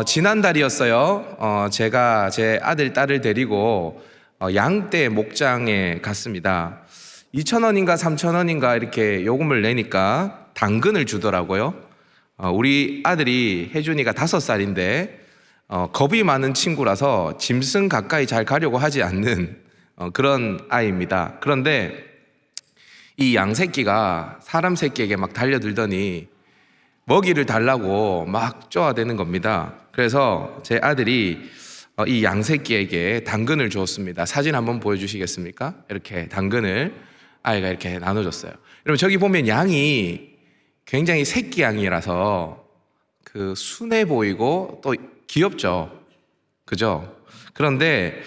지난달이었어요. 제가 제 아들, 딸을 데리고 양떼 목장에 갔습니다. 2,000원인가 3,000원인가 이렇게 요금을 내니까 당근을 주더라고요. 우리 아들이 혜준이가 5살인데 겁이 많은 친구라서 짐승 가까이 잘 가려고 하지 않는 그런 아이입니다. 그런데 이 양 새끼가 사람 새끼에게 막 달려들더니 먹이를 달라고 막 쪼아대는 겁니다. 그래서 제 아들이 이 양새끼에게 당근을 주었습니다. 사진 한번 보여주시겠습니까? 이렇게 당근을 아이가 이렇게 나눠줬어요. 여러분, 저기 보면 양이 굉장히 새끼 양이라서 그 순해 보이고 또 귀엽죠. 그죠? 그런데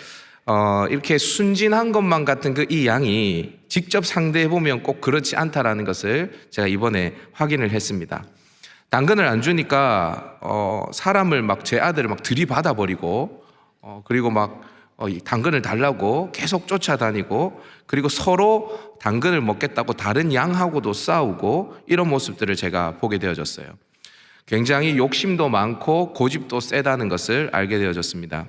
이렇게 순진한 것만 같은 그 이 양이 직접 상대해 보면 꼭 그렇지 않다라는 것을 제가 이번에 확인을 했습니다. 당근을 안 주니까 사람을 막 제 아들을 막 들이받아 버리고 그리고 막 당근을 달라고 계속 쫓아다니고 그리고 서로 당근을 먹겠다고 다른 양하고도 싸우고 이런 모습들을 제가 보게 되어졌어요. 굉장히 욕심도 많고 고집도 세다는 것을 알게 되어졌습니다.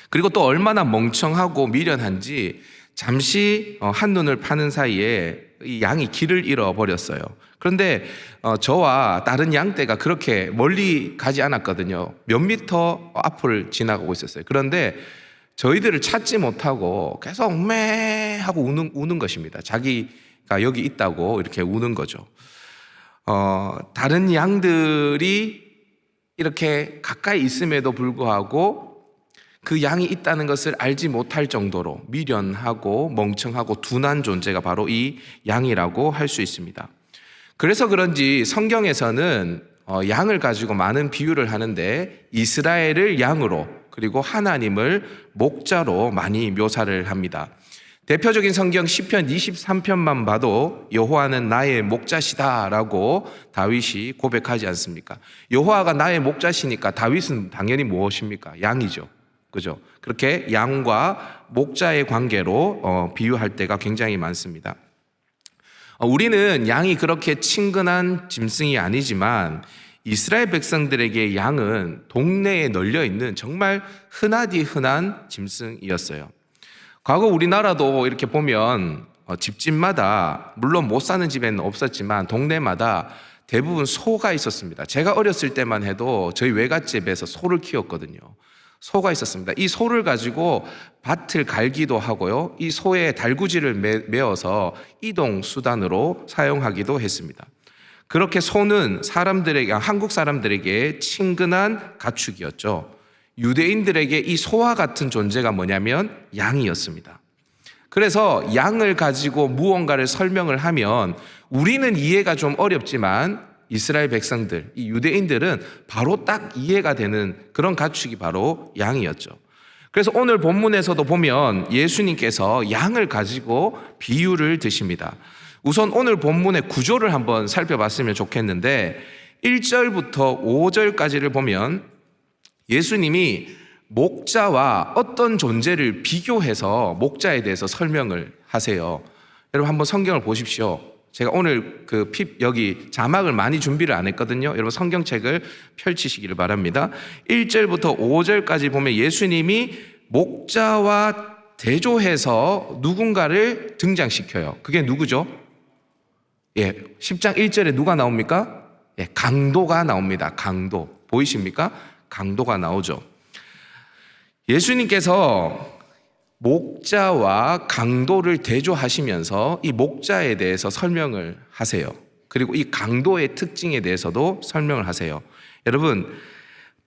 그리고 또 얼마나 멍청하고 미련한지 잠시 한눈을 파는 사이에 이 양이 길을 잃어버렸어요. 그런데 저와 다른 양떼가 그렇게 멀리 가지 않았거든요. 몇 미터 앞을 지나가고 있었어요. 그런데 저희들을 찾지 못하고 계속 매 하고 우는 것입니다. 자기가 여기 있다고 이렇게 우는 거죠. 다른 양들이 이렇게 가까이 있음에도 불구하고 그 양이 있다는 것을 알지 못할 정도로 미련하고 멍청하고 둔한 존재가 바로 이 양이라고 할 수 있습니다. 그래서 그런지 성경에서는 양을 가지고 많은 비유를 하는데 이스라엘을 양으로 그리고 하나님을 목자로 많이 묘사를 합니다. 대표적인 성경 시편 23편만 봐도 여호와는 나의 목자시다라고 다윗이 고백하지 않습니까? 여호와가 나의 목자시니까 다윗은 당연히 무엇입니까? 양이죠. 그죠? 그렇게 양과 목자의 관계로 비유할 때가 굉장히 많습니다. 우리는 양이 그렇게 친근한 짐승이 아니지만 이스라엘 백성들에게 양은 동네에 널려 있는 정말 흔하디 흔한 짐승이었어요. 과거 우리나라도 이렇게 보면 집집마다 물론 못 사는 집에는 없었지만 동네마다 대부분 소가 있었습니다. 제가 어렸을 때만 해도 저희 외갓집에서 소를 키웠거든요. 소가 있었습니다. 이 소를 가지고 밭을 갈기도 하고요. 이 소에 달구지를 메어서 이동 수단으로 사용하기도 했습니다. 그렇게 소는 한국 사람들에게 친근한 가축이었죠. 유대인들에게 이 소와 같은 존재가 뭐냐면 양이었습니다. 그래서 양을 가지고 무언가를 설명을 하면 우리는 이해가 좀 어렵지만 이스라엘 백성들, 이 유대인들은 바로 딱 이해가 되는 그런 가축이 바로 양이었죠. 그래서 오늘 본문에서도 보면 예수님께서 양을 가지고 비유를 드십니다. 우선 오늘 본문의 구조를 한번 살펴봤으면 좋겠는데 1절부터 5절까지를 보면 예수님이 목자와 어떤 존재를 비교해서 목자에 대해서 설명을 하세요. 여러분 한번 성경을 보십시오. 제가 오늘 여기 자막을 많이 준비를 안 했거든요. 여러분 성경책을 펼치시기를 바랍니다. 1절부터 5절까지 보면 예수님이 목자와 대조해서 누군가를 등장시켜요. 그게 누구죠? 10장 1절에 누가 나옵니까? 강도가 나옵니다. 강도. 보이십니까? 강도가 나오죠. 예수님께서 목자와 강도를 대조하시면서 이 목자에 대해서 설명을 하세요. 그리고 이 강도의 특징에 대해서도 설명을 하세요. 여러분,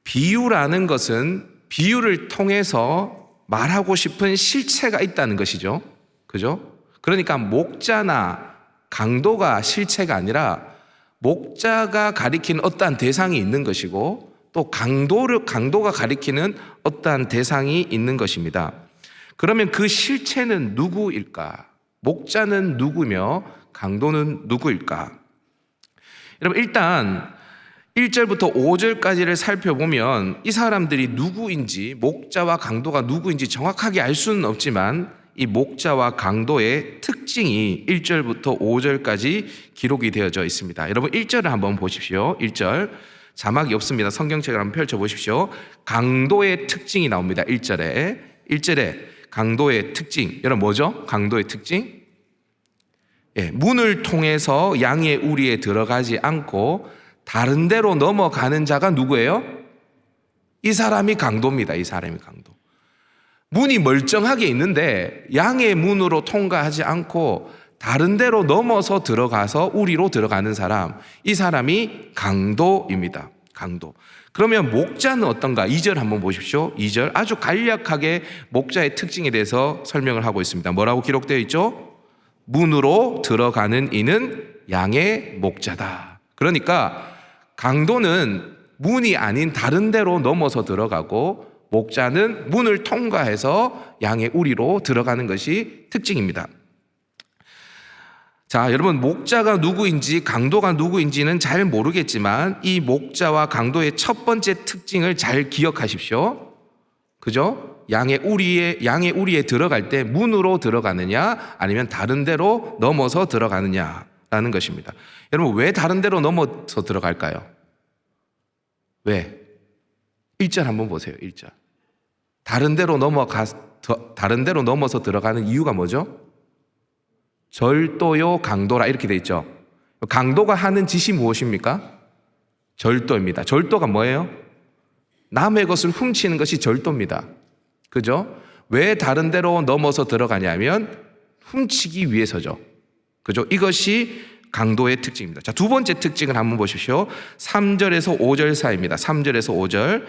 비유라는 것은 비유를 통해서 말하고 싶은 실체가 있다는 것이죠. 그죠? 그러니까 목자나 강도가 실체가 아니라 목자가 가리키는 어떠한 대상이 있는 것이고 또 강도가 가리키는 어떠한 대상이 있는 것입니다. 그러면 그 실체는 누구일까? 목자는 누구며 강도는 누구일까? 여러분 일단 1절부터 5절까지를 살펴보면 이 사람들이 누구인지 목자와 강도가 누구인지 정확하게 알 수는 없지만 이 목자와 강도의 특징이 1절부터 5절까지 기록이 되어져 있습니다. 여러분 1절을 한번 보십시오. 1절 자막이 없습니다. 성경책을 한번 펼쳐보십시오. 강도의 특징이 나옵니다. 1절에 강도의 특징. 여러분 뭐죠? 강도의 특징? 문을 통해서 양의 우리에 들어가지 않고 다른 데로 넘어가는 자가 누구예요? 이 사람이 강도입니다. 이 사람이 강도. 문이 멀쩡하게 있는데 양의 문으로 통과하지 않고 다른 데로 넘어서 들어가서 우리로 들어가는 사람, 이 사람이 강도입니다. 강도. 그러면 목자는 어떤가? 2절 한번 보십시오. 2절 아주 간략하게 목자의 특징에 대해서 설명을 하고 있습니다. 뭐라고 기록되어 있죠? 문으로 들어가는 이는 양의 목자다. 그러니까 강도는 문이 아닌 다른 데로 넘어서 들어가고 목자는 문을 통과해서 양의 우리로 들어가는 것이 특징입니다. 자, 여러분 목자가 누구인지 강도가 누구인지는 잘 모르겠지만 이 목자와 강도의 첫 번째 특징을 잘 기억하십시오. 그죠? 양의 우리에 들어갈 때 문으로 들어가느냐 아니면 다른 데로 넘어서 들어가느냐라는 것입니다. 여러분 왜 다른 데로 넘어서 들어갈까요? 왜? 1절 한번 보세요. 1절. 다른 데로 넘어서 들어가는 이유가 뭐죠? 절도요 강도라 이렇게 돼 있죠. 강도가 하는 짓이 무엇입니까? 절도입니다. 절도가 뭐예요? 남의 것을 훔치는 것이 절도입니다. 그죠? 왜 다른 데로 넘어서 들어가냐면 훔치기 위해서죠. 그죠? 이것이 강도의 특징입니다. 자, 두 번째 특징을 한번 보십시오. 3절에서 5절 사이입니다. 3절에서 5절.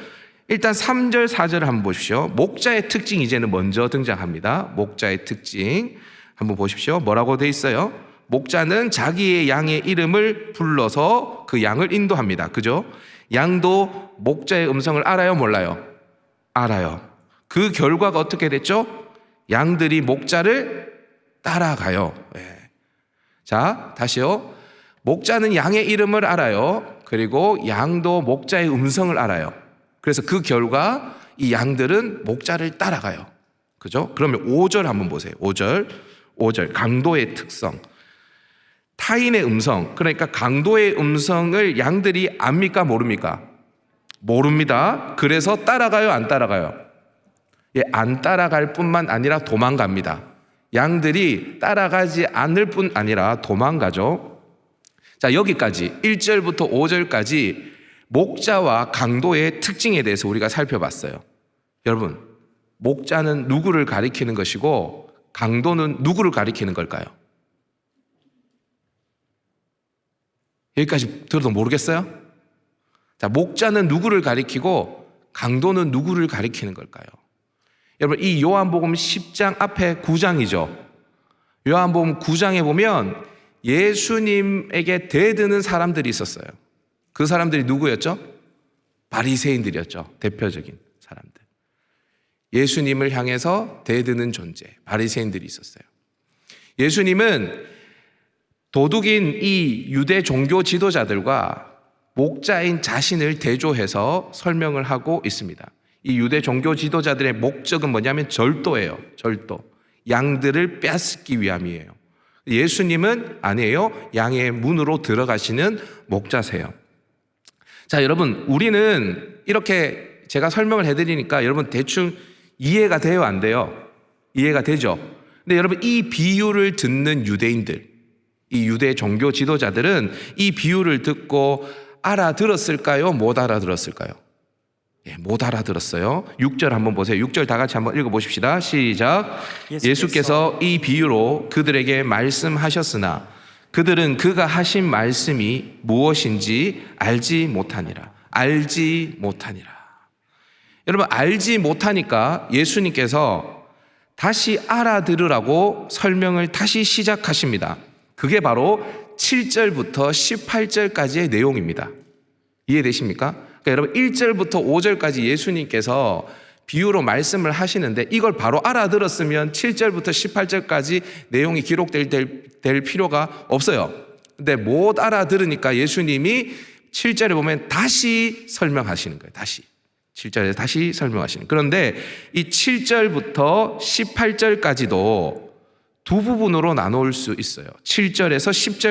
일단 3절, 4절을 한번 보십시오. 목자의 특징이 이제는 먼저 등장합니다. 목자의 특징 한번 보십시오. 뭐라고 돼 있어요? 목자는 자기의 양의 이름을 불러서 그 양을 인도합니다. 그죠? 양도 목자의 음성을 알아요? 몰라요? 알아요. 그 결과가 어떻게 됐죠? 양들이 목자를 따라가요. 자, 다시요. 목자는 양의 이름을 알아요. 그리고 양도 목자의 음성을 알아요. 그래서 그 결과 이 양들은 목자를 따라가요. 그죠? 그러면 5절 한번 보세요. 5절 강도의 특성. 타인의 음성, 그러니까 강도의 음성을 양들이 압니까 모릅니까? 모릅니다. 그래서 따라가요 안 따라가요? 안 따라갈 뿐만 아니라 도망갑니다. 양들이 따라가지 않을 뿐 아니라 도망가죠. 자, 여기까지 1절부터 5절까지 목자와 강도의 특징에 대해서 우리가 살펴봤어요. 여러분, 목자는 누구를 가리키는 것이고 강도는 누구를 가리키는 걸까요? 여기까지 들어도 모르겠어요? 자, 목자는 누구를 가리키고 강도는 누구를 가리키는 걸까요? 여러분, 이 요한복음 10장 앞에 9장이죠. 요한복음 9장에 보면 예수님에게 대드는 사람들이 있었어요. 그 사람들이 누구였죠? 바리새인들이었죠. 대표적인 사람들. 예수님을 향해서 대드는 존재, 바리새인들이 있었어요. 예수님은 도둑인 이 유대 종교 지도자들과 목자인 자신을 대조해서 설명을 하고 있습니다. 이 유대 종교 지도자들의 목적은 뭐냐면 절도예요. 절도. 양들을 빼앗기 위함이에요. 예수님은 아니에요. 양의 문으로 들어가시는 목자세요. 자, 여러분, 우리는 이렇게 제가 설명을 해드리니까 여러분 대충 이해가 돼요, 안 돼요? 이해가 되죠? 근데 여러분, 이 비유를 듣는 유대인들, 이 유대 종교 지도자들은 이 비유를 듣고 알아들었을까요? 못 알아들었을까요? 못 알아들었어요. 6절 한번 보세요. 6절 다 같이 한번 읽어보십시다. 시작. 예수께서 이 비유로 그들에게 말씀하셨으나 그들은 그가 하신 말씀이 무엇인지 알지 못하니라. 알지 못하니라. 여러분, 알지 못하니까 예수님께서 다시 알아들으라고 설명을 다시 시작하십니다. 그게 바로 7절부터 18절까지의 내용입니다. 이해되십니까? 그러니까 여러분 1절부터 5절까지 예수님께서 비유로 말씀을 하시는데 이걸 바로 알아들었으면 7절부터 18절까지 내용이 기록될 필요가 없어요. 근데 못 알아들으니까 예수님이 7절에 보면 다시 설명하시는 거예요. 다시. 7절에 다시 설명하시는. 그런데 이 7절부터 18절까지도 두 부분으로 나눌 수 있어요. 7절에서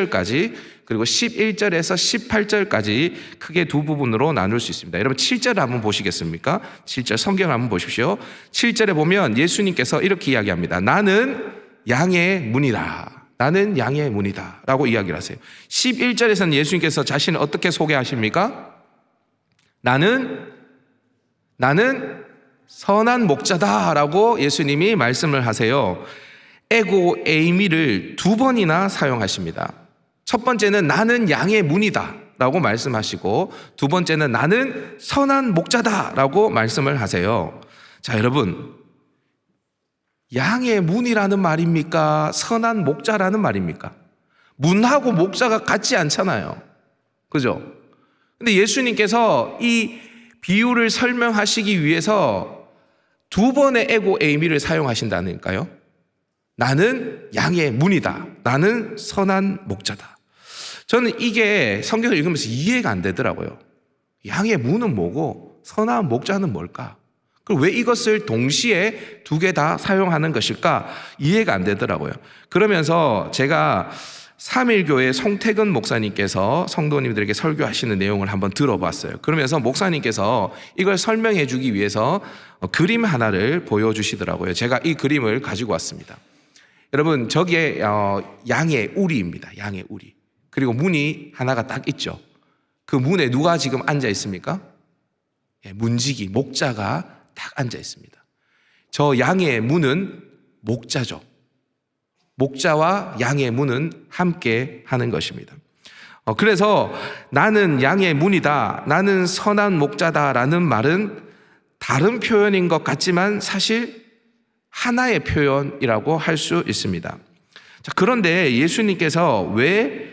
10절까지 그리고 11절에서 18절까지 크게 두 부분으로 나눌 수 있습니다. 여러분 7절 한번 보시겠습니까? 7절 성경을 한번 보십시오. 7절에 보면 예수님께서 이렇게 이야기합니다. 나는 양의 문이다. 나는 양의 문이다 라고 이야기를 하세요. 11절에서는 예수님께서 자신을 어떻게 소개하십니까? 나는 선한 목자다 라고 예수님이 말씀을 하세요. 에고 에이미를 두 번이나 사용하십니다. 첫 번째는 나는 양의 문이다 라고 말씀하시고 두 번째는 나는 선한 목자다 라고 말씀을 하세요. 자, 여러분, 양의 문이라는 말입니까? 선한 목자라는 말입니까? 문하고 목자가 같지 않잖아요. 그죠? 근데 예수님께서 이 비유를 설명하시기 위해서 두 번의 에고 에이미를 사용하신다니까요. 나는 양의 문이다. 나는 선한 목자다. 저는 이게 성경을 읽으면서 이해가 안 되더라고요. 양의 문은 뭐고 선한 목자는 뭘까? 그리고 왜 이것을 동시에 두 개 다 사용하는 것일까? 이해가 안 되더라고요. 그러면서 제가 삼일교회 송태근 목사님께서 성도님들에게 설교하시는 내용을 한번 들어봤어요. 그러면서 목사님께서 이걸 설명해 주기 위해서 그림 하나를 보여주시더라고요. 제가 이 그림을 가지고 왔습니다. 여러분, 저게 양의 우리입니다. 양의 우리. 그리고 문이 하나가 딱 있죠. 그 문에 누가 지금 앉아 있습니까? 문지기, 목자가 딱 앉아 있습니다. 저 양의 문은 목자죠. 목자와 양의 문은 함께 하는 것입니다. 그래서 나는 양의 문이다, 나는 선한 목자다라는 말은 다른 표현인 것 같지만 사실 하나의 표현이라고 할 수 있습니다. 자, 그런데 예수님께서 왜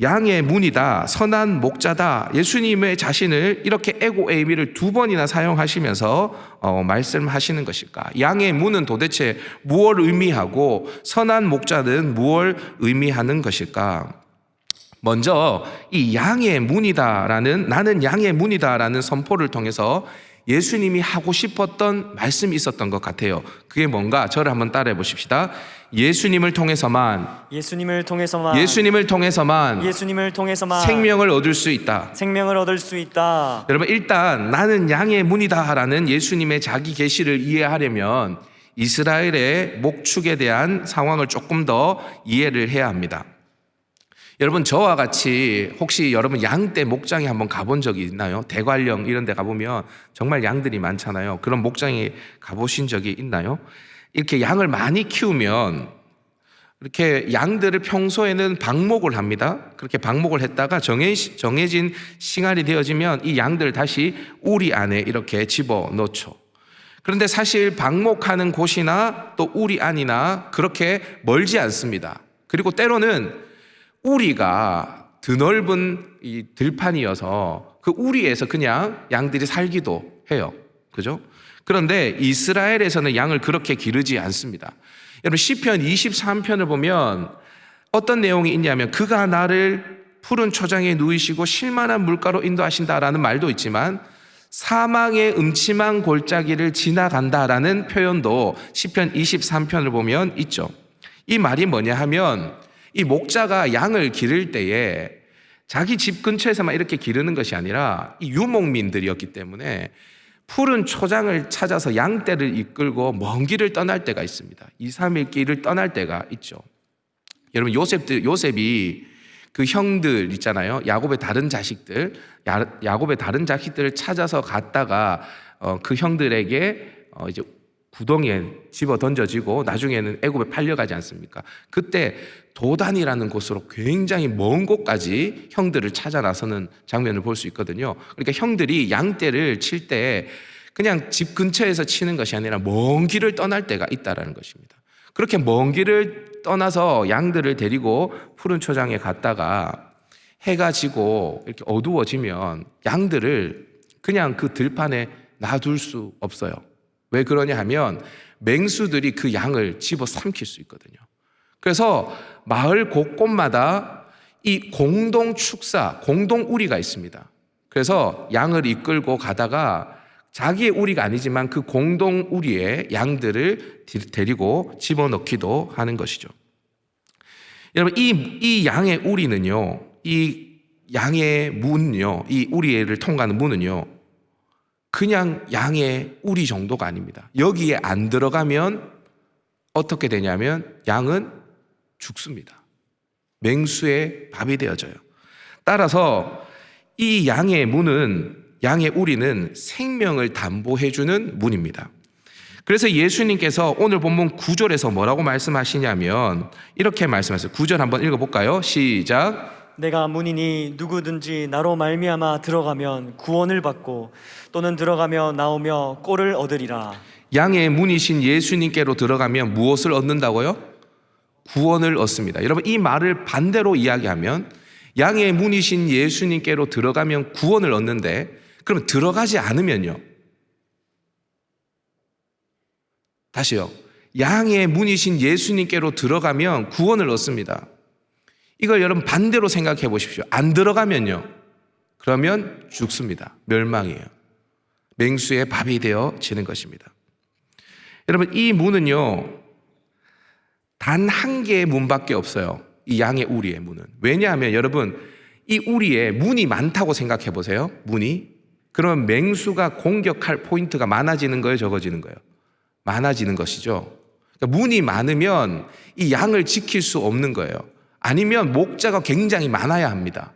양의 문이다, 선한 목자다, 예수님의 자신을 이렇게 에고 에이미를 두 번이나 사용하시면서 말씀하시는 것일까? 양의 문은 도대체 무엇을 의미하고 선한 목자는 무엇을 의미하는 것일까? 먼저 이 양의 문이다라는, 나는 양의 문이다라는 선포를 통해서 예수님이 하고 싶었던 말씀이 있었던 것 같아요. 그게 뭔가? 저를 한번 따라해 보십시다. 예수님을 통해서만 생명을 얻을 수 있다. 여러분, 일단 나는 양의 문이다라는 예수님의 자기 계시를 이해하려면 이스라엘의 목축에 대한 상황을 조금 더 이해를 해야 합니다. 여러분, 저와 같이 혹시 여러분 양떼 목장에 한번 가본 적이 있나요? 대관령 이런 데 가보면 정말 양들이 많잖아요. 그런 목장에 가보신 적이 있나요? 이렇게 양을 많이 키우면 이렇게 양들을 평소에는 방목을 합니다. 그렇게 방목을 했다가 정해진 시간이 되어지면 이 양들을 다시 우리 안에 이렇게 집어넣죠. 그런데 사실 방목하는 곳이나 또 우리 안이나 그렇게 멀지 않습니다. 그리고 때로는 우리가 드넓은 이 들판이어서 그 우리에서 그냥 양들이 살기도 해요. 그죠? 그런데 이스라엘에서는 양을 그렇게 기르지 않습니다. 여러분, 시편 23편을 보면 어떤 내용이 있냐면 그가 나를 푸른 초장에 누이시고 쉴만한 물가로 인도하신다라는 말도 있지만 사망의 음침한 골짜기를 지나간다라는 표현도 시편 23편을 보면 있죠. 이 말이 뭐냐 하면 이 목자가 양을 기를 때에 자기 집 근처에서만 이렇게 기르는 것이 아니라 이 유목민들이었기 때문에 푸른 초장을 찾아서 양떼를 이끌고 먼 길을 떠날 때가 있습니다. 2, 3일 길을 떠날 때가 있죠. 여러분, 요셉이 그 형들 있잖아요. 야곱의 다른 자식들, 야곱의 다른 자식들을 찾아서 갔다가 그 형들에게 이제 구덩이에 집어 던져지고 나중에는 애굽에 팔려가지 않습니까? 그때 도단이라는 곳으로 굉장히 먼 곳까지 형들을 찾아 나서는 장면을 볼 수 있거든요. 그러니까 형들이 양떼를 칠 때 그냥 집 근처에서 치는 것이 아니라 먼 길을 떠날 때가 있다라는 것입니다. 그렇게 먼 길을 떠나서 양들을 데리고 푸른 초장에 갔다가 해가 지고 이렇게 어두워지면 양들을 그냥 그 들판에 놔둘 수 없어요. 왜 그러냐 하면 맹수들이 그 양을 집어 삼킬 수 있거든요. 그래서 마을 곳곳마다 이 공동 축사, 공동 우리가 있습니다. 그래서 양을 이끌고 가다가 자기의 우리가 아니지만 그 공동 우리에 양들을 데리고 집어넣기도 하는 것이죠. 여러분, 이 양의 우리는요, 이 양의 문요, 이 우리를 통과하는 문은요, 그냥 양의 우리 정도가 아닙니다. 여기에 안 들어가면 어떻게 되냐면 양은 죽습니다. 맹수의 밥이 되어져요. 따라서 이 양의 문은, 양의 우리는 생명을 담보해주는 문입니다. 그래서 예수님께서 오늘 본문 9절에서 뭐라고 말씀하시냐면 이렇게 말씀하세요. 9절 한번 읽어볼까요? 시작. 내가 문이니 누구든지 나로 말미암아 들어가면 구원을 받고 또는 들어가며 나오며 꼴을 얻으리라. 양의 문이신 예수님께로 들어가면 무엇을 얻는다고요? 구원을 얻습니다. 여러분, 이 말을 반대로 이야기하면 양의 문이신 예수님께로 들어가면 구원을 얻는데, 그럼 들어가지 않으면요? 다시요. 양의 문이신 예수님께로 들어가면 구원을 얻습니다. 이걸 여러분 반대로 생각해 보십시오. 안 들어가면요, 그러면 죽습니다. 멸망이에요. 맹수의 밥이 되어지는 것입니다. 여러분, 이 문은요, 단 한 개의 문밖에 없어요. 이 양의 우리의 문은. 왜냐하면 여러분, 이 우리에 문이 많다고 생각해 보세요. 문이. 그러면 맹수가 공격할 포인트가 많아지는 거예요, 적어지는 거예요? 많아지는 것이죠. 그러니까 문이 많으면 이 양을 지킬 수 없는 거예요. 아니면 목자가 굉장히 많아야 합니다.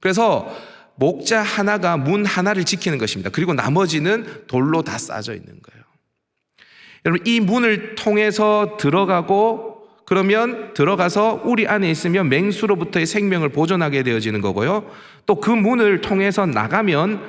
그래서 목자 하나가 문 하나를 지키는 것입니다. 그리고 나머지는 돌로 다 싸져 있는 거예요. 여러분, 이 문을 통해서 들어가고, 그러면 들어가서 우리 안에 있으면 맹수로부터의 생명을 보존하게 되어지는 거고요. 또 그 문을 통해서 나가면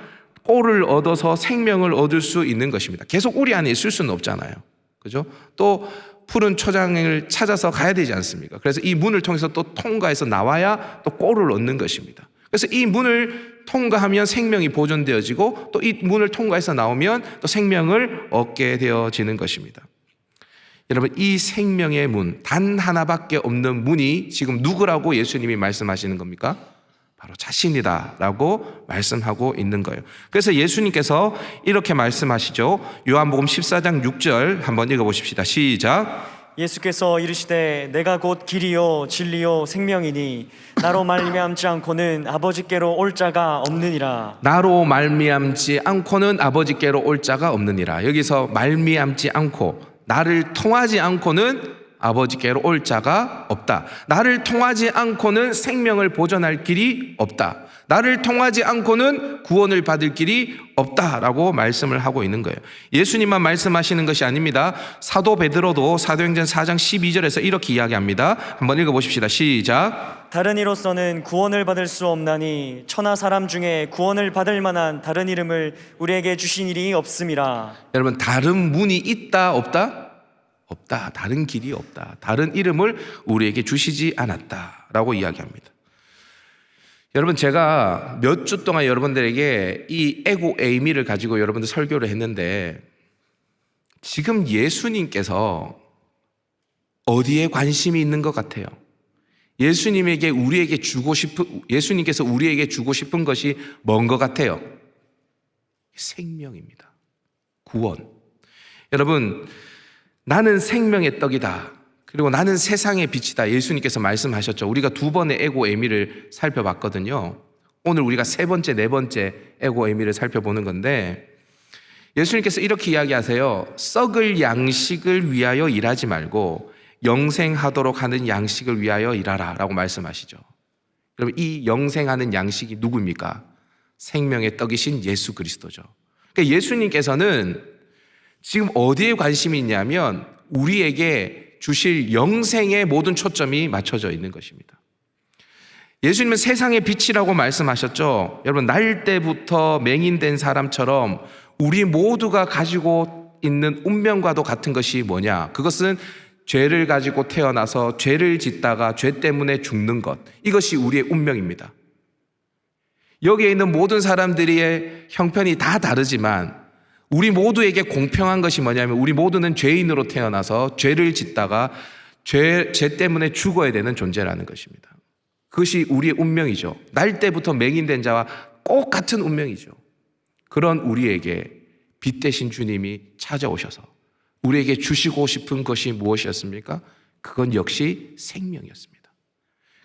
꼴을 얻어서 생명을 얻을 수 있는 것입니다. 계속 우리 안에 있을 수는 없잖아요. 그죠? 또 푸른 초장을 찾아서 가야 되지 않습니까? 그래서 이 문을 통해서 또 통과해서 나와야 또 꼴을 얻는 것입니다. 그래서 이 문을 통과하면 생명이 보존되어지고, 또 이 문을 통과해서 나오면 또 생명을 얻게 되어지는 것입니다. 여러분, 이 생명의 문, 단 하나밖에 없는 문이 지금 누구라고 예수님이 말씀하시는 겁니까? 바로 자신이다 라고 말씀하고 있는 거예요. 그래서 예수님께서 이렇게 말씀하시죠. 요한복음 14장 6절 한번 읽어보십시다. 시작. 예수께서 이르시되 내가 곧 길이요 진리요 생명이니 나로 말미암지 않고는 아버지께로 올 자가 없느니라. 나로 말미암지 않고는 아버지께로 올 자가 없느니라. 여기서 말미암지 않고, 나를 통하지 않고는 아버지께로 올 자가 없다. 나를 통하지 않고는 생명을 보존할 길이 없다. 나를 통하지 않고는 구원을 받을 길이 없다라고 말씀을 하고 있는 거예요. 예수님만 말씀하시는 것이 아닙니다. 사도 베드로도 사도행전 4장 12절에서 이렇게 이야기합니다. 한번 읽어보십시다. 시작. 다른 이로서는 구원을 받을 수 없나니 천하 사람 중에 구원을 받을 만한 다른 이름을 우리에게 주신 일이 없음이라. 여러분, 다른 문이 있다 없다? 없다. 다른 길이 없다. 다른 이름을 우리에게 주시지 않았다라고 이야기합니다. 여러분, 제가 몇 주 동안 여러분들에게 이 에고 에이미를 가지고 여러분들 설교를 했는데, 지금 예수님께서 어디에 관심이 있는 것 같아요? 예수님께서 우리에게 주고 싶은 것이 뭔 것 같아요? 생명입니다. 구원. 여러분, 나는 생명의 떡이다. 그리고 나는 세상의 빛이다. 예수님께서 말씀하셨죠. 우리가 두 번의 에고 에미를 살펴봤거든요. 오늘 우리가 세 번째, 네 번째 에고 에미를 살펴보는 건데, 예수님께서 이렇게 이야기하세요. 썩을 양식을 위하여 일하지 말고 영생하도록 하는 양식을 위하여 일하라 라고 말씀하시죠. 여러분, 이 영생하는 양식이 누구입니까? 생명의 떡이신 예수 그리스도죠. 그러니까 예수님께서는 지금 어디에 관심이 있냐면 우리에게 주실 영생의 모든 초점이 맞춰져 있는 것입니다. 예수님은 세상의 빛이라고 말씀하셨죠. 여러분, 날 때부터 맹인된 사람처럼 우리 모두가 가지고 있는 운명과도 같은 것이 뭐냐? 그것은 죄를 가지고 태어나서 죄를 짓다가 죄 때문에 죽는 것. 이것이 우리의 운명입니다. 여기에 있는 모든 사람들의 형편이 다 다르지만 우리 모두에게 공평한 것이 뭐냐면 우리 모두는 죄인으로 태어나서 죄를 짓다가 죄 때문에 죽어야 되는 존재라는 것입니다. 그것이 우리의 운명이죠. 날 때부터 맹인된 자와 꼭 같은 운명이죠. 그런 우리에게 빛 대신 주님이 찾아오셔서 우리에게 주시고 싶은 것이 무엇이었습니까? 그건 역시 생명이었습니다.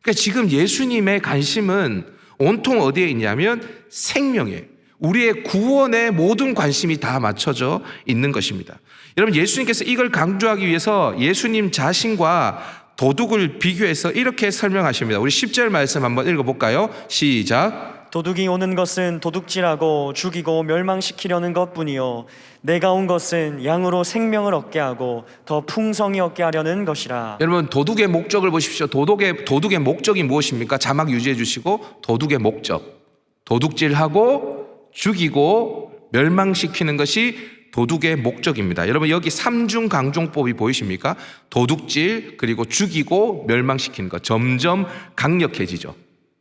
그러니까 지금 예수님의 관심은 온통 어디에 있냐면 생명에, 우리의 구원에 모든 관심이 다 맞춰져 있는 것입니다. 여러분, 예수님께서 이걸 강조하기 위해서 예수님 자신과 도둑을 비교해서 이렇게 설명하십니다. 우리 10절 말씀 한번 읽어볼까요? 시작. 도둑이 오는 것은 도둑질하고 죽이고 멸망시키려는 것뿐이요 내가 온 것은 양으로 생명을 얻게 하고 더 풍성히 얻게 하려는 것이라. 여러분, 도둑의 목적을 보십시오. 도둑의 목적이 무엇입니까? 자막 유지해 주시고, 도둑의 목적, 도둑질하고 죽이고 멸망시키는 것이 도둑의 목적입니다. 여러분, 여기 삼중 강종법이 보이십니까? 도둑질, 그리고 죽이고 멸망시키는 것. 점점 강력해지죠.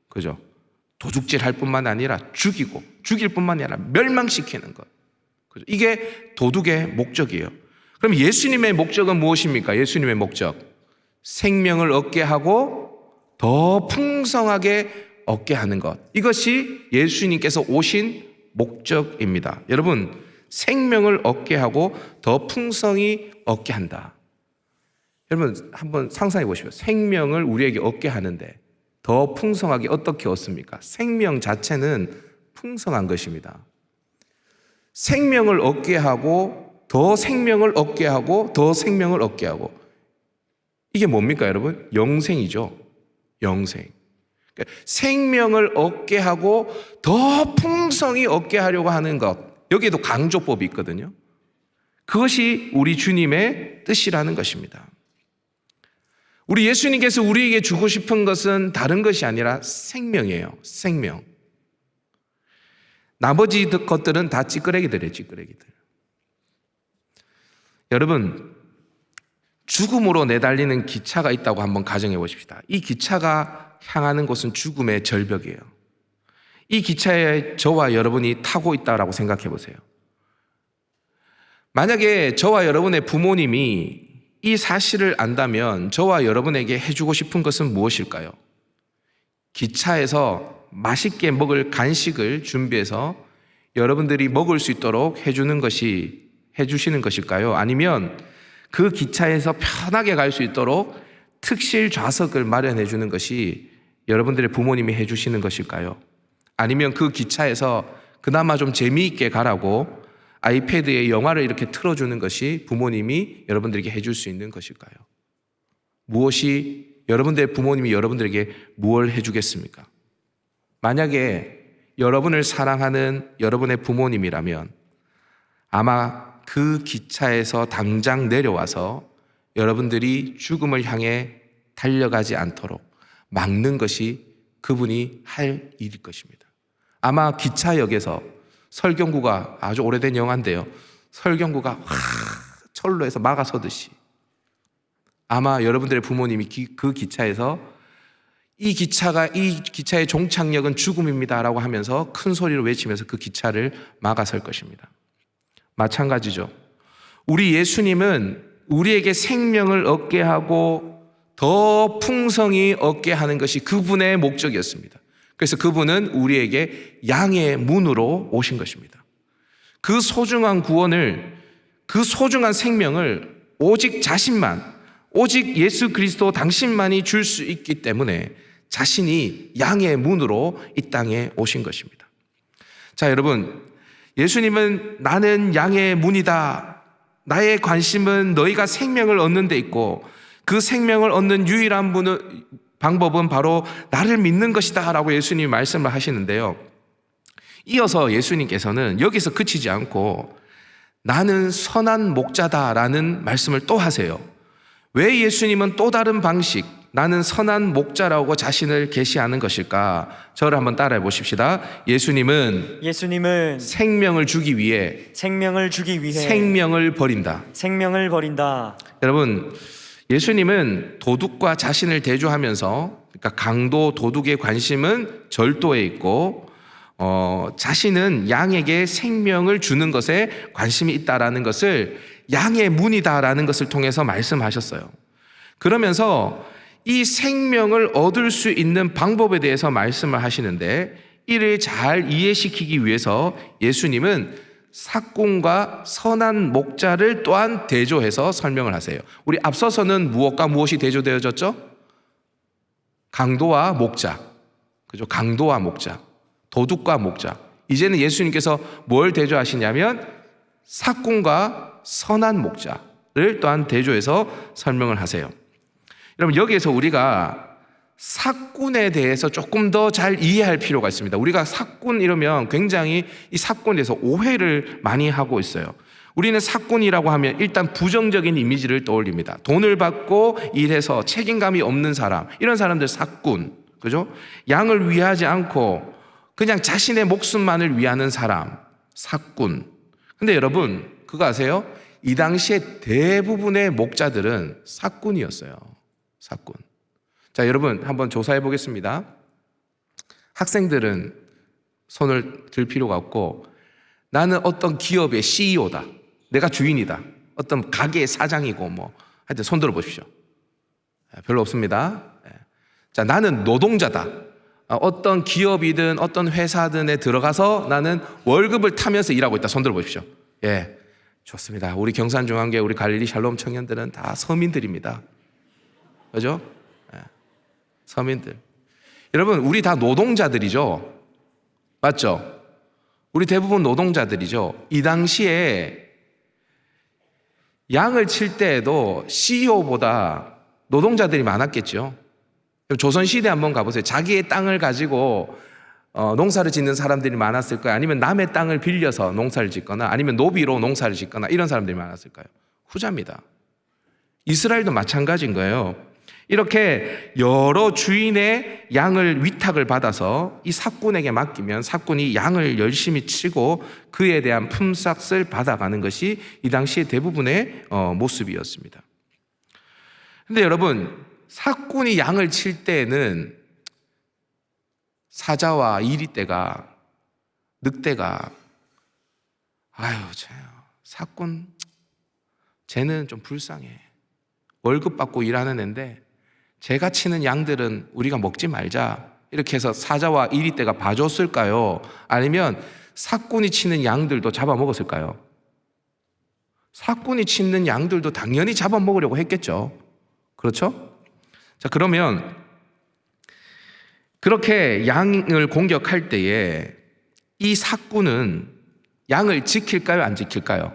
그죠? 도둑질 할 뿐만 아니라 죽일 뿐만 아니라 멸망시키는 것. 그죠? 이게 도둑의 목적이에요. 그럼 예수님의 목적은 무엇입니까? 예수님의 목적, 생명을 얻게 하고 더 풍성하게 얻게 하는 것. 이것이 예수님께서 오신 목적입니다. 여러분, 생명을 얻게 하고 더 풍성히 얻게 한다. 여러분, 한번 상상해 보십시오. 생명을 우리에게 얻게 하는데 더 풍성하게 어떻게 얻습니까? 생명 자체는 풍성한 것입니다. 생명을 얻게 하고 더 생명을 얻게 하고 더 생명을 얻게 하고, 이게 뭡니까 여러분? 영생이죠. 영생. 그러니까 생명을 얻게 하고 더 풍성히 얻게 하려고 하는 것, 여기에도 강조법이 있거든요. 그것이 우리 주님의 뜻이라는 것입니다. 우리 예수님께서 우리에게 주고 싶은 것은 다른 것이 아니라 생명이에요. 생명. 나머지 것들은 다 찌끄레기들이에요. 찌끄레기들. 여러분, 죽음으로 내달리는 기차가 있다고 한번 가정해 보십시다. 이 기차가 향하는 곳은 죽음의 절벽이에요. 이 기차에 저와 여러분이 타고 있다고 생각해 보세요. 만약에 저와 여러분의 부모님이 이 사실을 안다면 저와 여러분에게 해주고 싶은 것은 무엇일까요? 기차에서 맛있게 먹을 간식을 준비해서 여러분들이 먹을 수 있도록 해주시는 것일까요? 아니면 그 기차에서 편하게 갈 수 있도록 특실 좌석을 마련해 주는 것이 여러분들의 부모님이 해주시는 것일까요? 아니면 그 기차에서 그나마 좀 재미있게 가라고 아이패드에 영화를 이렇게 틀어주는 것이 부모님이 여러분들에게 해줄 수 있는 것일까요? 무엇이, 여러분들의 부모님이 여러분들에게 무엇을 해주겠습니까? 만약에 여러분을 사랑하는 여러분의 부모님이라면 아마 그 기차에서 당장 내려와서 여러분들이 죽음을 향해 달려가지 않도록 막는 것이 그분이 할 일일 것입니다. 아마 기차역에서 설경구가, 아주 오래된 영화인데요, 설경구가 철로에서 막아서듯이 아마 여러분들의 부모님이 그 기차에서 이 기차의 종착역은 죽음입니다라고 하면서 큰 소리로 외치면서 그 기차를 막아설 것입니다. 마찬가지죠. 우리 예수님은 우리에게 생명을 얻게 하고 더 풍성히 얻게 하는 것이 그분의 목적이었습니다. 그래서 그분은 우리에게 양의 문으로 오신 것입니다. 그 소중한 구원을, 그 소중한 생명을 오직 자신만, 오직 예수 그리스도 당신만이 줄 수 있기 때문에 자신이 양의 문으로 이 땅에 오신 것입니다. 자, 여러분, 예수님은 나는 양의 문이다, 나의 관심은 너희가 생명을 얻는 데 있고 그 생명을 얻는 유일한 방법은 바로 나를 믿는 것이다 라고 예수님이 말씀을 하시는데요, 이어서 예수님께서는 여기서 그치지 않고 나는 선한 목자다라는 말씀을 또 하세요. 왜 예수님은 또 다른 방식, 나는 선한 목자라고 자신을 계시하는 것일까? 저를 한번 따라해 보십시다. 예수님은 생명을 주기 위해 생명을 버린다. 여러분, 예수님은 도둑과 자신을 대조하면서, 그러니까 강도 도둑의 관심은 절도에 있고 자신은 양에게 생명을 주는 것에 관심이 있다라는 것을 양의 문이다라는 것을 통해서 말씀하셨어요. 그러면서 이 생명을 얻을 수 있는 방법에 대해서 말씀을 하시는데, 이를 잘 이해시키기 위해서 예수님은 삭군과 선한 목자를 또한 대조해서 설명을 하세요. 우리 앞서서는 무엇과 무엇이 대조되어졌죠? 강도와 목자. 그죠? 강도와 목자. 도둑과 목자. 이제는 예수님께서 뭘 대조하시냐면 삭군과 선한 목자를 또한 대조해서 설명을 하세요. 여러분, 여기에서 우리가 삭군에 대해서 조금 더 잘 이해할 필요가 있습니다. 우리가 삭군 이러면 굉장히 이 삭군에 대해서 오해를 많이 하고 있어요. 우리는 삭군이라고 하면 일단 부정적인 이미지를 떠올립니다. 돈을 받고 일해서 책임감이 없는 사람, 이런 사람들 삭군, 그죠? 양을 위하지 않고 그냥 자신의 목숨만을 위하는 사람, 삭군. 근데 여러분, 그거 아세요? 이 당시에 대부분의 목자들은 삭군이었어요. 삭군. 자, 여러분 한번 조사해 보겠습니다. 학생들은 손을 들 필요가 없고, 나는 어떤 기업의 CEO다, 내가 주인이다, 어떤 가게의 사장이고 뭐 하여튼 손 들어 보십시오. 별로 없습니다. 자, 나는 노동자다, 어떤 기업이든 어떤 회사든에 들어가서 나는 월급을 타면서 일하고 있다, 손 들어 보십시오. 예, 좋습니다. 우리 경산중앙교회, 우리 갈릴리 샬롬 청년들은 다 서민들입니다. 그죠? 서민들. 여러분, 우리 다 노동자들이죠. 맞죠? 우리 대부분 노동자들이죠. 이 당시에 양을 칠 때에도 CEO보다 노동자들이 많았겠죠. 조선시대 한번 가보세요. 자기의 땅을 가지고 농사를 짓는 사람들이 많았을 까요? 아니면 남의 땅을 빌려서 농사를 짓거나 아니면 노비로 농사를 짓거나 이런 사람들이 많았을까요? 후자입니다. 이스라엘도 마찬가지인 거예요. 이렇게 여러 주인의 양을 위탁을 받아서 이 삭군에게 맡기면 삭군이 양을 열심히 치고 그에 대한 품삯을 받아가는 것이 이 당시의 대부분의 모습이었습니다. 근데 여러분, 삭군이 양을 칠 때에는 사자와 이리떼가, 늑대가, 아유, 삭군 쟤는 좀 불쌍해, 월급 받고 일하는 애인데 제가 치는 양들은 우리가 먹지 말자, 이렇게 해서 사자와 이리떼가 봐줬을까요? 아니면 삭군이 치는 양들도 잡아먹었을까요? 삭군이 치는 양들도 당연히 잡아먹으려고 했겠죠. 그렇죠? 자, 그러면 그렇게 양을 공격할 때에 이 삭군은 양을 지킬까요? 안 지킬까요?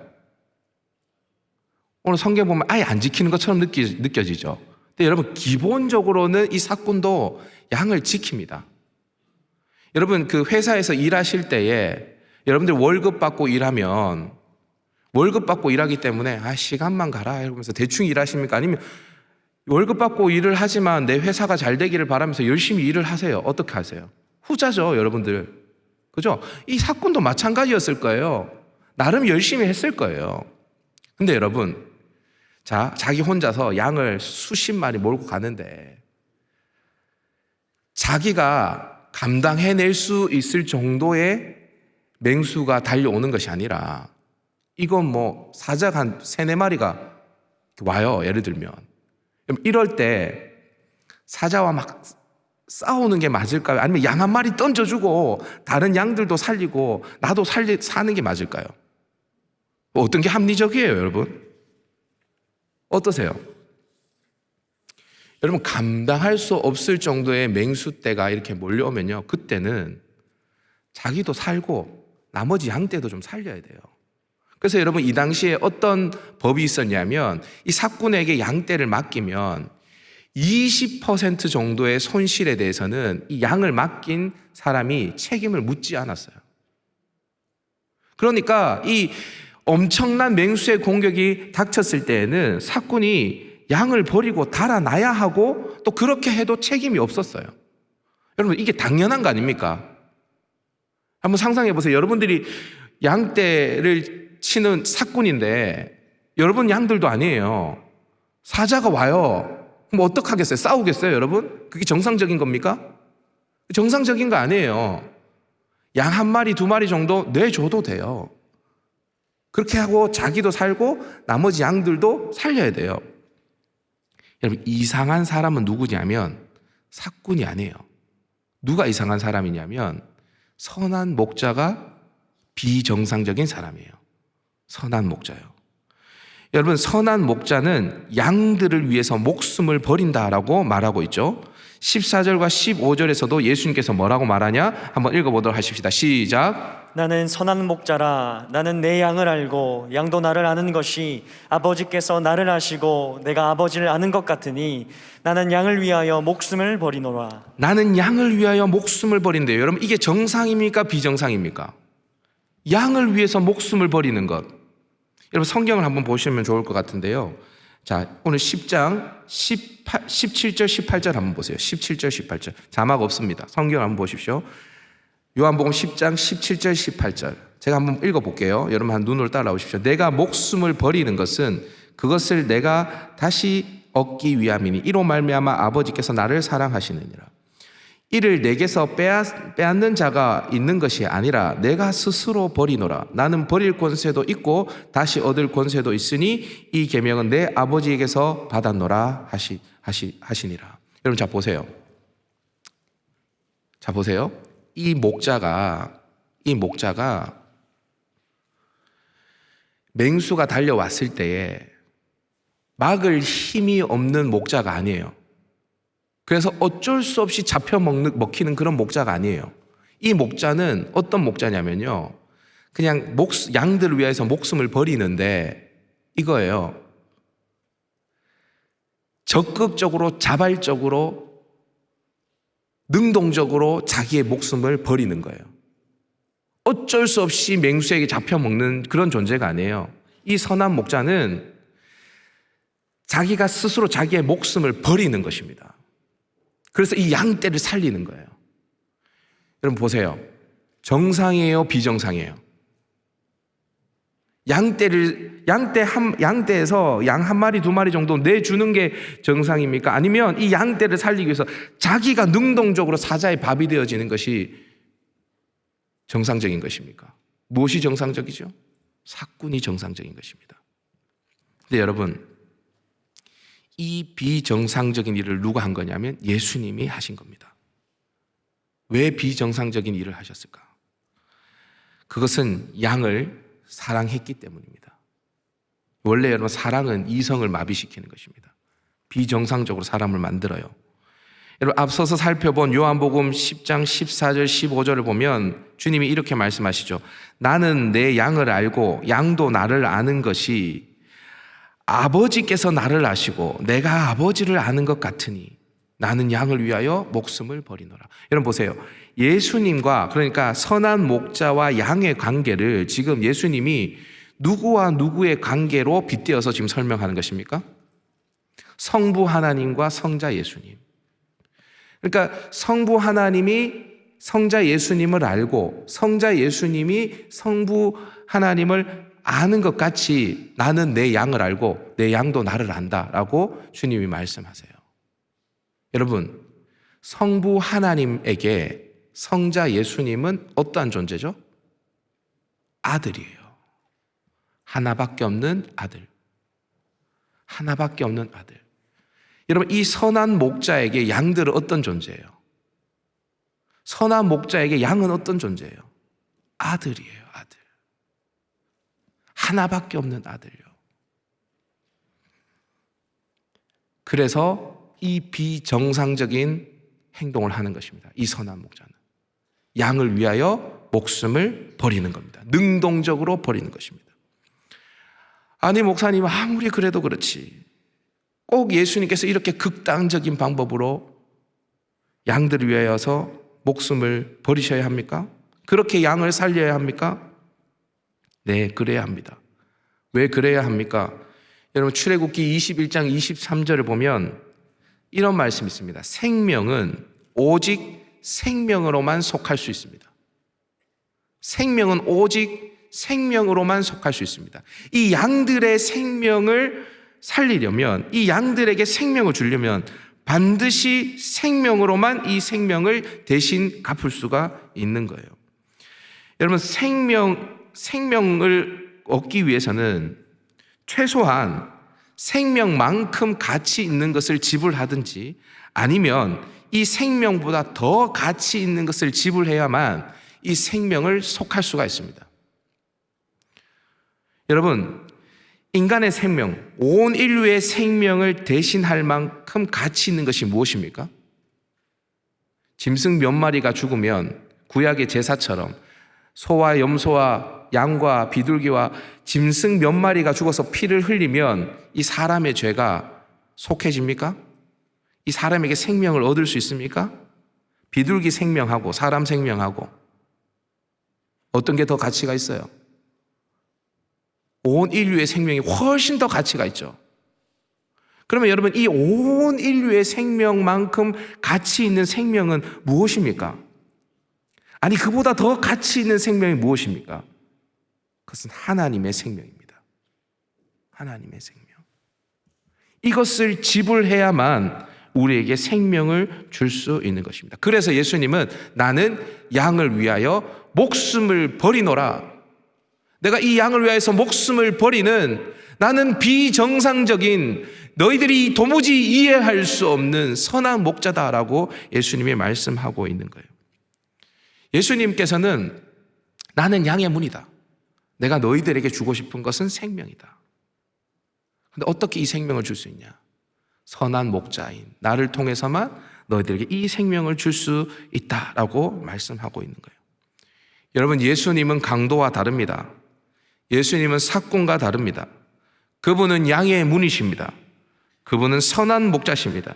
오늘 성경 보면 아예 안 지키는 것처럼 느껴지죠. 근데 여러분, 기본적으로는 이 삭군도 양을 지킵니다. 여러분, 그 회사에서 일하실 때에 여러분들 월급 받고 일하면, 월급 받고 일하기 때문에 시간만 가라 이러면서 대충 일하십니까? 아니면 월급 받고 일을 하지만 내 회사가 잘 되기를 바라면서 열심히 일을 하세요? 어떻게 하세요? 후자죠, 여러분들. 그죠? 이 삭군도 마찬가지였을 거예요. 나름 열심히 했을 거예요. 근데 여러분, 자, 자기 혼자서 양을 수십 마리 몰고 가는데 자기가 감당해낼 수 있을 정도의 맹수가 달려오는 것이 아니라, 이건 뭐 사자가 한 3-4마리가 와요, 예를 들면. 이럴 때 사자와 막 싸우는 게 맞을까요? 아니면 양 한 마리 던져주고 다른 양들도 살리고 나도 사는 게 맞을까요? 어떤 게 합리적이에요, 여러분? 어떠세요? 여러분, 감당할 수 없을 정도의 맹수떼가 이렇게 몰려오면요, 그때는 자기도 살고 나머지 양떼도 좀 살려야 돼요. 그래서 여러분, 이 당시에 어떤 법이 있었냐면, 이 삭군에게 양떼를 맡기면 20% 정도의 손실에 대해서는 이 양을 맡긴 사람이 책임을 묻지 않았어요. 그러니까 이 엄청난 맹수의 공격이 닥쳤을 때에는 삭군이 양을 버리고 달아나야 하고, 또 그렇게 해도 책임이 없었어요. 여러분, 이게 당연한 거 아닙니까? 한번 상상해 보세요. 여러분들이 양떼를 치는 삭군인데 여러분 양들도 아니에요. 사자가 와요. 그럼 어떡하겠어요? 싸우겠어요, 여러분? 그게 정상적인 겁니까? 정상적인 거 아니에요. 양 1마리, 2마리 정도 내줘도 돼요. 그렇게 하고 자기도 살고 나머지 양들도 살려야 돼요. 여러분, 이상한 사람은 누구냐면 삭군이 아니에요. 누가 이상한 사람이냐면 선한 목자가 비정상적인 사람이에요. 선한 목자요. 여러분, 선한 목자는 양들을 위해서 목숨을 버린다라고 말하고 있죠. 14절과 15절에서도 예수님께서 뭐라고 말하냐? 한번 읽어보도록 하십시다. 시작. 나는 선한 목자라. 나는 내 양을 알고 양도 나를 아는 것이 아버지께서 나를 아시고 내가 아버지를 아는 것 같으니 나는 양을 위하여 목숨을 버리노라. 나는 양을 위하여 목숨을 버린대요. 여러분, 이게 정상입니까? 비정상입니까? 양을 위해서 목숨을 버리는 것. 여러분, 성경을 한번 보시면 좋을 것 같은데요. 자, 오늘 10장 17절 18절 한번 보세요. 17절 18절. 자막 없습니다. 성경을 한번 보십시오. 요한복음 10장 17절 18절. 제가 한번 읽어볼게요. 여러분 한 눈으로 따라오십시오. 내가 목숨을 버리는 것은 그것을 내가 다시 얻기 위함이니 이로 말미암아 아버지께서 나를 사랑하시느니라. 이를 내게서 빼앗는 자가 있는 것이 아니라 내가 스스로 버리노라. 나는 버릴 권세도 있고 다시 얻을 권세도 있으니 이 계명은 내 아버지에게서 받았노라 하시니라. 여러분 자 보세요. 자 보세요. 이 목자가 맹수가 달려왔을 때에 막을 힘이 없는 목자가 아니에요. 그래서 어쩔 수 없이 잡혀 먹히는 그런 목자가 아니에요. 이 목자는 어떤 목자냐면요, 그냥 양들을 위해서 목숨을 버리는데 이거예요. 적극적으로 자발적으로 능동적으로 자기의 목숨을 버리는 거예요. 어쩔 수 없이 맹수에게 잡혀먹는 그런 존재가 아니에요. 이 선한 목자는 자기가 스스로 자기의 목숨을 버리는 것입니다. 그래서 이 양떼를 살리는 거예요. 여러분 보세요. 정상이에요, 비정상이에요? 양떼에서 양 한 마리, 두 마리 정도 내주는 게 정상입니까? 아니면 이 양떼를 살리기 위해서 자기가 능동적으로 사자의 밥이 되어지는 것이 정상적인 것입니까? 무엇이 정상적이죠? 사꾼이 정상적인 것입니다. 근데 여러분, 이 비정상적인 일을 누가 한 거냐면 예수님이 하신 겁니다. 왜 비정상적인 일을 하셨을까? 그것은 양을 사랑했기 때문입니다. 원래 여러분 사랑은 이성을 마비시키는 것입니다. 비정상적으로 사람을 만들어요. 여러분 앞서서 살펴본 요한복음 10장 14절 15절을 보면 주님이 이렇게 말씀하시죠. 나는 내 양을 알고 양도 나를 아는 것이 아버지께서 나를 아시고 내가 아버지를 아는 것 같으니 나는 양을 위하여 목숨을 버리노라. 여러분 보세요. 예수님과, 그러니까 선한 목자와 양의 관계를 지금 예수님이 누구와 누구의 관계로 빗대어서 지금 설명하는 것입니까? 성부 하나님과 성자 예수님. 그러니까 성부 하나님이 성자 예수님을 알고 성자 예수님이 성부 하나님을 아는 것 같이 나는 내 양을 알고 내 양도 나를 안다라고 주님이 말씀하세요. 여러분, 성부 하나님에게 성자 예수님은 어떠한 존재죠? 아들이에요. 하나밖에 없는 아들. 하나밖에 없는 아들. 여러분, 이 선한 목자에게 양들은 어떤 존재예요? 선한 목자에게 양은 어떤 존재예요? 아들이에요, 아들. 하나밖에 없는 아들요. 그래서 이 비정상적인 행동을 하는 것입니다. 이 선한 목자는 양을 위하여 목숨을 버리는 겁니다. 능동적으로 버리는 것입니다. 아니 목사님, 아무리 그래도 그렇지 꼭 예수님께서 이렇게 극단적인 방법으로 양들을 위하여서 목숨을 버리셔야 합니까? 그렇게 양을 살려야 합니까? 네, 그래야 합니다. 왜 그래야 합니까? 여러분 출애굽기 21장 23절을 보면 이런 말씀이 있습니다. 생명은 오직 생명으로만 속할 수 있습니다. 생명은 오직 생명으로만 속할 수 있습니다. 이 양들의 생명을 살리려면, 이 양들에게 생명을 주려면 반드시 생명으로만 이 생명을 대신 갚을 수가 있는 거예요. 여러분 생명을 얻기 위해서는 최소한 생명만큼 가치 있는 것을 지불하든지 아니면 이 생명보다 더 가치 있는 것을 지불해야만 이 생명을 속할 수가 있습니다. 여러분, 인간의 생명, 온 인류의 생명을 대신할 만큼 가치 있는 것이 무엇입니까? 짐승 몇 마리가 죽으면 구약의 제사처럼 소와 염소와 양과 비둘기와 짐승 몇 마리가 죽어서 피를 흘리면 이 사람의 죄가 속해집니까? 이 사람에게 생명을 얻을 수 있습니까? 비둘기 생명하고 사람 생명하고 어떤 게 더 가치가 있어요? 온 인류의 생명이 훨씬 더 가치가 있죠. 그러면 여러분, 이 온 인류의 생명만큼 가치 있는 생명은 무엇입니까? 아니, 그보다 더 가치 있는 생명이 무엇입니까? 그것은 하나님의 생명입니다. 하나님의 생명. 이것을 지불해야만 우리에게 생명을 줄 수 있는 것입니다. 그래서 예수님은 나는 양을 위하여 목숨을 버리노라. 내가 이 양을 위하여서 목숨을 버리는, 나는 비정상적인, 너희들이 도무지 이해할 수 없는 선한 목자다라고 예수님이 말씀하고 있는 거예요. 예수님께서는 나는 양의 문이다. 내가 너희들에게 주고 싶은 것은 생명이다. 근데 어떻게 이 생명을 줄 수 있냐? 선한 목자인 나를 통해서만 너희들에게 이 생명을 줄 수 있다라고 말씀하고 있는 거예요. 여러분, 예수님은 강도와 다릅니다. 예수님은 사꾼과 다릅니다. 그분은 양의 문이십니다. 그분은 선한 목자십니다.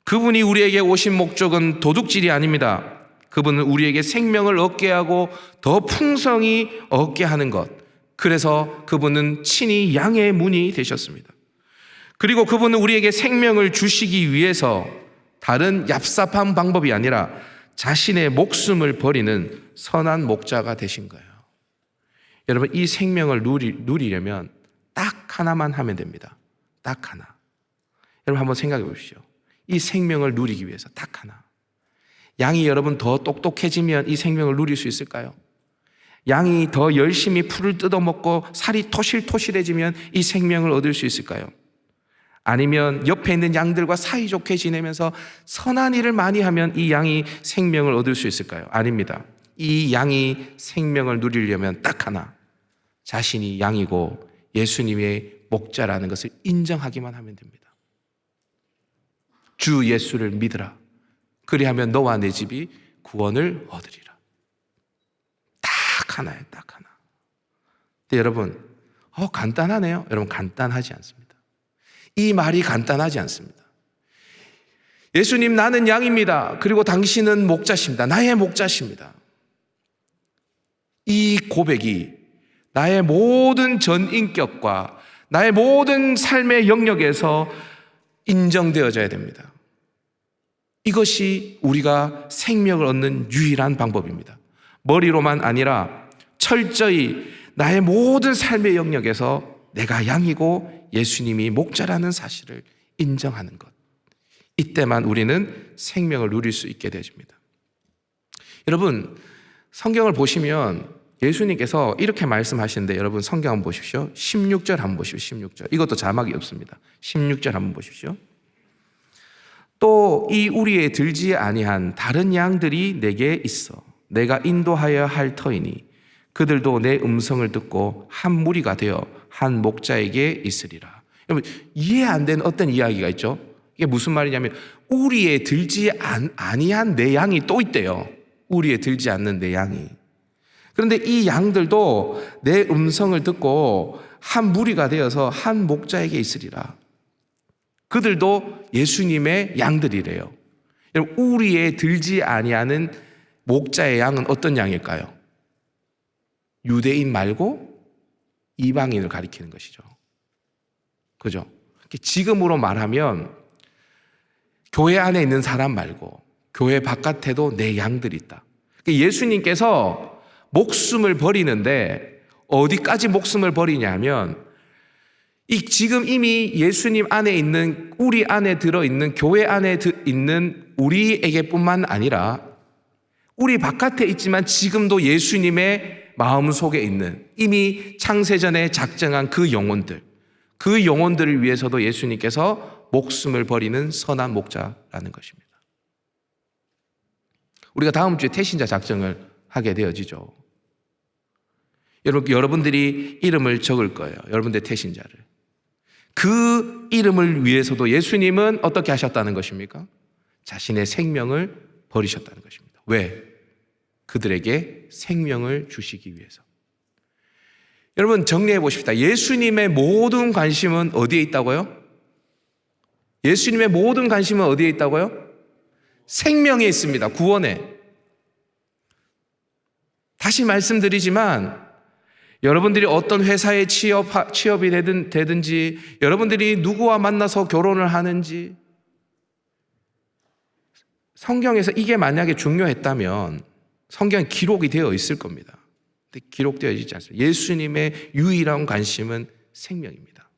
그분이 우리에게 오신 목적은 도둑질이 아닙니다. 그분은 우리에게 생명을 얻게 하고 더 풍성히 얻게 하는 것. 그래서 그분은 친히 양의 문이 되셨습니다. 그리고 그분은 우리에게 생명을 주시기 위해서 다른 얍삽한 방법이 아니라 자신의 목숨을 버리는 선한 목자가 되신 거예요. 여러분, 이 생명을 누리려면 딱 하나만 하면 됩니다. 딱 하나. 여러분, 한번 생각해 보십시오. 이 생명을 누리기 위해서 딱 하나. 양이 여러분 더 똑똑해지면 이 생명을 누릴 수 있을까요? 양이 더 열심히 풀을 뜯어먹고 살이 토실토실해지면 이 생명을 얻을 수 있을까요? 아니면 옆에 있는 양들과 사이좋게 지내면서 선한 일을 많이 하면 이 양이 생명을 얻을 수 있을까요? 아닙니다. 이 양이 생명을 누리려면 딱 하나, 자신이 양이고 예수님의 목자라는 것을 인정하기만 하면 됩니다. 주 예수를 믿으라. 그리하면 너와 내 집이 구원을 얻으리라. 딱 하나예요, 딱 하나. 근데 여러분, 간단하네요. 여러분, 간단하지 않습니다. 이 말이 간단하지 않습니다. 예수님, 나는 양입니다. 그리고 당신은 목자십니다. 나의 목자십니다. 이 고백이 나의 모든 전인격과 나의 모든 삶의 영역에서 인정되어져야 됩니다. 이것이 우리가 생명을 얻는 유일한 방법입니다. 머리로만 아니라 철저히 나의 모든 삶의 영역에서 내가 양이고 예수님이 목자라는 사실을 인정하는 것. 이때만 우리는 생명을 누릴 수 있게 되어집니다. 여러분, 성경을 보시면 예수님께서 이렇게 말씀하시는데, 여러분 성경 한번 보십시오. 16절 한번 보십시오. 16절. 이것도 자막이 없습니다. 16절 한번 보십시오. 또 이 우리에 들지 아니한 다른 양들이 내게 있어 내가 인도하여 할 터이니 그들도 내 음성을 듣고 한 무리가 되어 한 목자에게 있으리라. 여러분, 이해 안 되는 어떤 이야기가 있죠? 이게 무슨 말이냐면 우리에 들지 아니한 내 양이 또 있대요. 우리에 들지 않는 내 양이. 그런데 이 양들도 내 음성을 듣고 한 무리가 되어서 한 목자에게 있으리라. 그들도 예수님의 양들이래요. 여러분, 우리에 들지 아니하는 목자의 양은 어떤 양일까요? 유대인 말고 이방인을 가리키는 것이죠. 그죠? 지금으로 말하면 교회 안에 있는 사람 말고 교회 바깥에도 내 양들이 있다. 예수님께서 목숨을 버리는데 어디까지 목숨을 버리냐면 지금 이미 예수님 안에 있는, 우리 안에 들어있는, 교회 안에 있는 우리에게뿐만 아니라 우리 바깥에 있지만 지금도 예수님의 마음속에 있는 이미 창세전에 작정한 그 영혼들을 위해서도 예수님께서 목숨을 버리는 선한 목자라는 것입니다. 우리가 다음 주에 태신자 작정을 하게 되어지죠. 여러분들이 이름을 적을 거예요. 여러분들의 태신자를. 그 이름을 위해서도 예수님은 어떻게 하셨다는 것입니까? 자신의 생명을 버리셨다는 것입니다. 왜? 그들에게 생명을 주시기 위해서. 여러분 정리해 보십시다. 예수님의 모든 관심은 어디에 있다고요? 예수님의 모든 관심은 어디에 있다고요? 생명에 있습니다. 구원에. 다시 말씀드리지만 여러분들이 어떤 회사에 취업이 되든지 여러분들이 누구와 만나서 결혼을 하는지 성경에서 이게 만약에 중요했다면 성경에 기록이 되어 있을 겁니다. 근데 기록되어 있지 않습니다. 예수님의 유일한 관심은 생명입니다.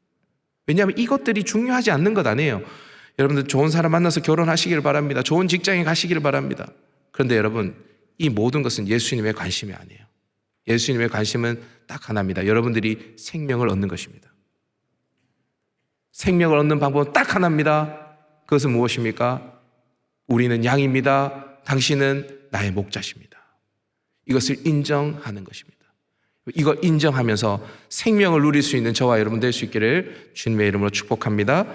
왜냐하면 이것들이 중요하지 않는 것 아니에요. 여러분들 좋은 사람 만나서 결혼하시길 바랍니다. 좋은 직장에 가시길 바랍니다. 그런데 여러분 이 모든 것은 예수님의 관심이 아니에요. 예수님의 관심은 딱 하나입니다. 여러분들이 생명을 얻는 것입니다. 생명을 얻는 방법은 딱 하나입니다. 그것은 무엇입니까? 우리는 양입니다. 당신은 나의 목자십니다. 이것을 인정하는 것입니다. 이걸 인정하면서 생명을 누릴 수 있는 저와 여러분 될 수 있기를 주님의 이름으로 축복합니다.